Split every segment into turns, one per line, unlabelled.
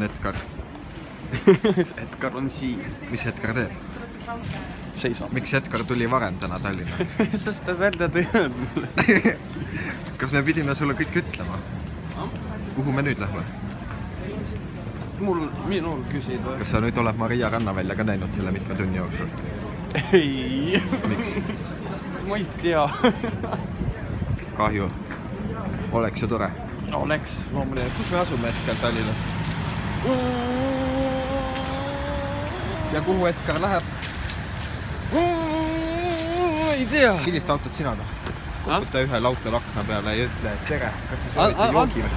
on Edgar.
Edgar on siin.
Mis Edgar teeb?
Seisab.
Miks Edgar tuli varem täna Tallinna?
Sest ta välja tõi mulle.
Kas me pidime sulle kõik ütlema? Kuhu me nüüd lähme?
Minul küsida.
Kas sa nüüd oled Maria Rannavälja ka näinud selle mitme tunni jooksul?
Ei.
Miks?
Ma ei tea.
Kahju. Oleks ju tore.
Oleks. Loomulikult. Kus me asume hetkel Tallinnas? Ja kuhu Edgar läheb? Ei tea.
Millist autot sina tahad? Koputa ühe lautel akna peale ja ütle, et tere, kas sa soovite joogi või?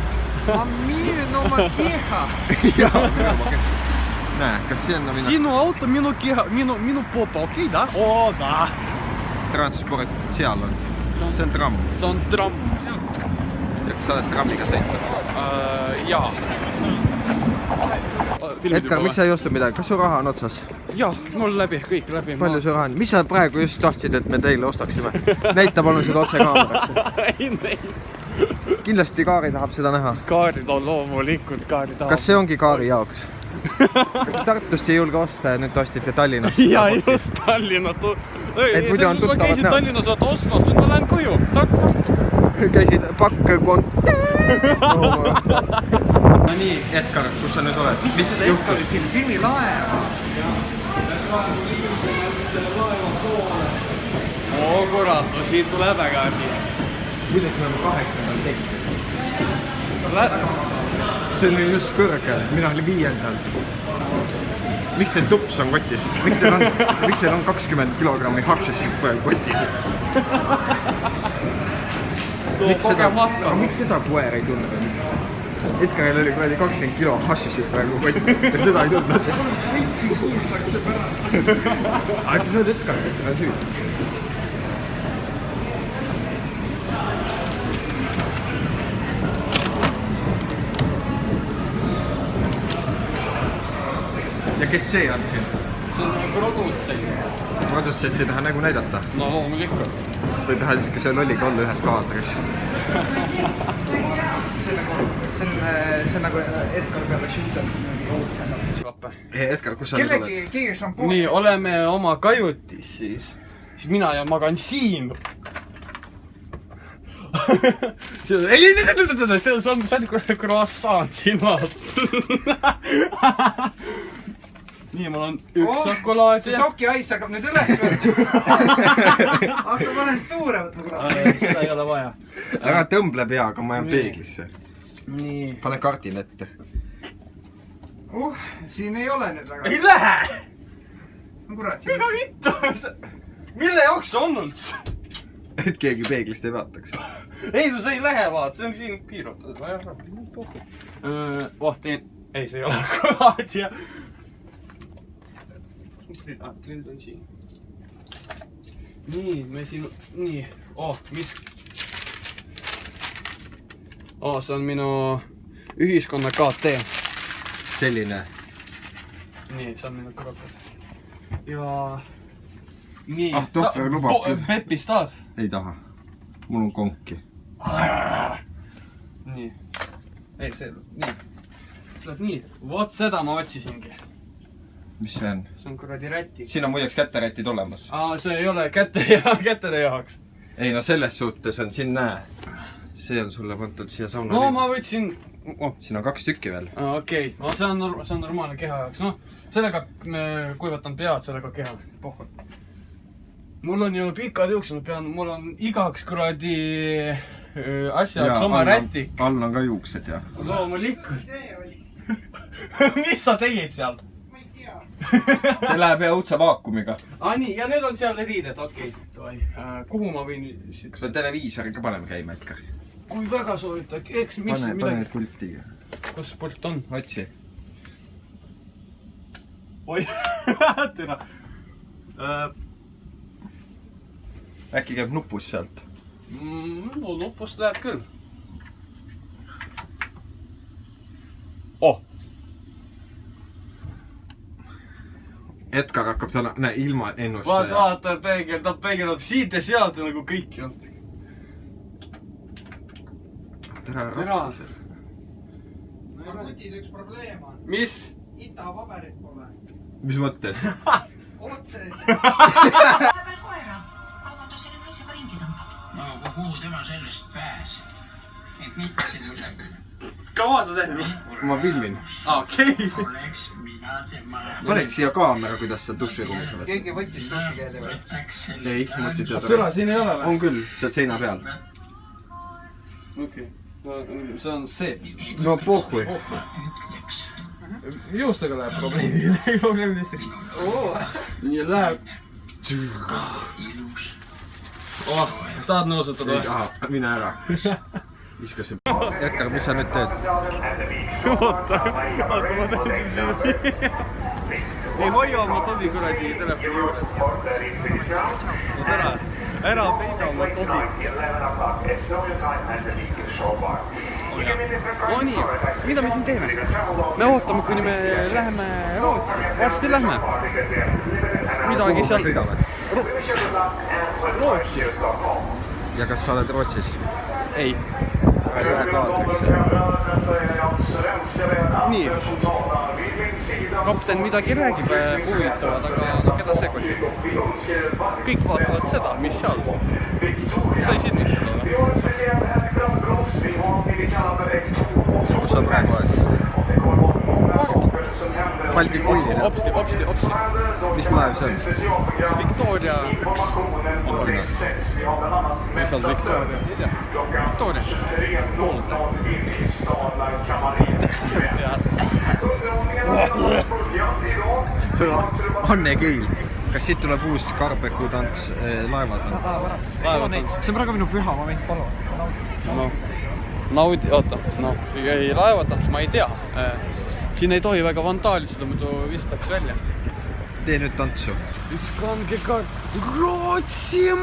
Minu oma keha.
Jaa, minu oma keha. Näe, kas sinna minna?
Sinu auto, minu keha, minu popa, okei, da? Oo, da.
Transport seal on. See on tramm.
See on tramm.
Ja kas sa oled trammiga sõitnud?
Jaa.
Edgar, miks sa ei ostu midagi? Kas su raha on otsas?
Jah, mul läbi, kõik läbi.
Palju su raha on? Mis sa praegu just tahtsid, et me teile ostaksime? Näita palun seda otse kaamerasse.
Ei.
Kindlasti Kaari tahab seda näha.
Kaarid on loomulikult, Kaari tahab.
Kas see ongi Kaari jaoks? Kas Tartust ei julge osta ja nüüd ostite Tallinnas?
Ja just Tallinna.
Et muidu on tuttavad
käisid
näha.
Tallinnas oot ostmas, nüüd ma lähen koju.
Käisid pakk No nii, Edgar, kus sa nüüd oled?
Mis seda Edgari filmi laeva?
Oo kurat, no siin tuleb väga asi.
Kuidas me oleme 8. tekki? See oli just kõrge, mina olin 5. Miks teil tups on kotis? Miks teil on 20 kilogrammi harshissit praegu kotis? Miks seda koer ei tundnud? Edgaril oli 20 kilo hašishit praegu kotti ja seda ei tundnud. Veitsi kuuldakse pärast. Aga siis oled Edgar on süüd. Ja kes see on siin?
See on produtsent.
Produtsent ei taha nägu näidata?
No loomulikult.
Ta ei taha siuke see lolliga olla ühes kaadris.
See on nagu Edgar peale shooter.
Edgar, kus sa nüüd oled?
Keegi šampoon.
Nii, oleme oma kajutis siis. Siis mina ja magan siin. See on croissant sinu. Nii, mul on üks šokolaad.
See soki hais hakkab nüüd üles võtta. Hakkab mõnest tuure võtma kurat.
Seda ei ole vaja.
Ära tõmble peaga, ma jään peeglisse.
Nii.
Pane kardin ette.
Siin ei ole nüüd väga.
Ei lähe!
No kurat.
Mida vittu? Mille jaoks on üldse?
Et keegi peeglist ei vaataks.
Ei, no see ei lähe vaat, see on siin piirutud. Teen. Ei, see ei ole kolaad ja... Nüüd on siin. Nii, me siin... Nii. Mis? See on minu ühiskonna KT.
Selline.
Nii, see on minu krokodil. Ja... Nii.
Tohver lubabki.
Peppis tahad?
Ei taha. Mul on konki.
Nii. Ei, see... Nii. Tuleb nii. Vot seda ma otsisingi.
Mis see on?
See on kuradi räti.
Siin on muideks käterätid olemas.
See ei ole kätede jaoks.
Ei no selles suhtes on siin näe. See on sulle võtnud siia sauna.
No ma võtsin...
Siin on 2 tükki veel.
Okei. See on normaalne keha jaoks. No, sellega kuivatan pead, sellega keha. Pohvalt. Mul on ju pikad juuksed, mul on igaks kuradi asjaks oma rätik.
All on ka juuksed ja.
Loomulikult. Mis sa tegid seal?
See läheb hea otsa vaakumiga.
Nii, ja nüüd on seal riided, okei. Kuhu ma võin...
Kas me televiisori ka paneme käima, Edgar?
Kui väga soovita, eks mis
pane
midagi...
pultiga.
Kus pult on?
Otsi.
Oi, tere.
Äkki käib nupus sealt?
No nupust läheb küll.
Edgar hakkab täna, näe, ilma ennustaja.
Vaata, ta peegeldab siit ja sealt nagu kõik ei olnud.
Tere rapsi seal.
kutid üks probleem on.
Mis?
Ita paberit pole.
Mis mõttes?
Otses.
koera. Kaubandusele naisega ringi tõmbab.
No kuhu tema sellest pääseb? Et mitte siin kusagil.
Kaua sa teed?
Ma filmin.
Okei.
Oleks mina tema...
Paneks siia kaamera, kuidas sa duširuumis oled.
Keegi võttis dušikeeli või?
Ei, mõtlesin teada.
Türa, siin ei ole või?
On küll, sa oled seina peal.
Okei. See on see.
No pohhui.
Juustega läheb probleemi. Ei probleemi lihtsalt. Nii läheb. Oh, tahad nõusutada või?
Aha, mine ära. Viska see. Edgar, mis sa nüüd teed?
Oota, ma teen siin ei hoia oma Tobi kuradi telefoni juures. No tere, ära peida oma Tobi. No nii, mida me siin teeme? Me ootame, kuni me läheme Rootsi. Varsti lähme. Midagi seal... Rootsi.
Ja kas sa oled Rootsis?
Ei.
Ühe kaadrisse.
Nii. Kapten midagi räägib huvitavad, aga no keda see kotib? Kõik vaatavad seda, mis seal. Sa ei silmid seda või?
Kus sa praegu oled? Baltic Cruise'il.
Opsti.
Mis laev see on?
Victoria 1. Mis on Victoria? Ei tea. Victoria.
See on Anne Keil. Kas siit tuleb uus Karbeku tants laevatants? See on praegu minu püha, ma võin palun.
No, naudi, oota, no, ei laevatants, ma ei tea. Siin ei tohi väga vantaaliseda, muidu visatakse välja.
Tee nüüd tantsu.
Üks kange kaart Rootsimaal!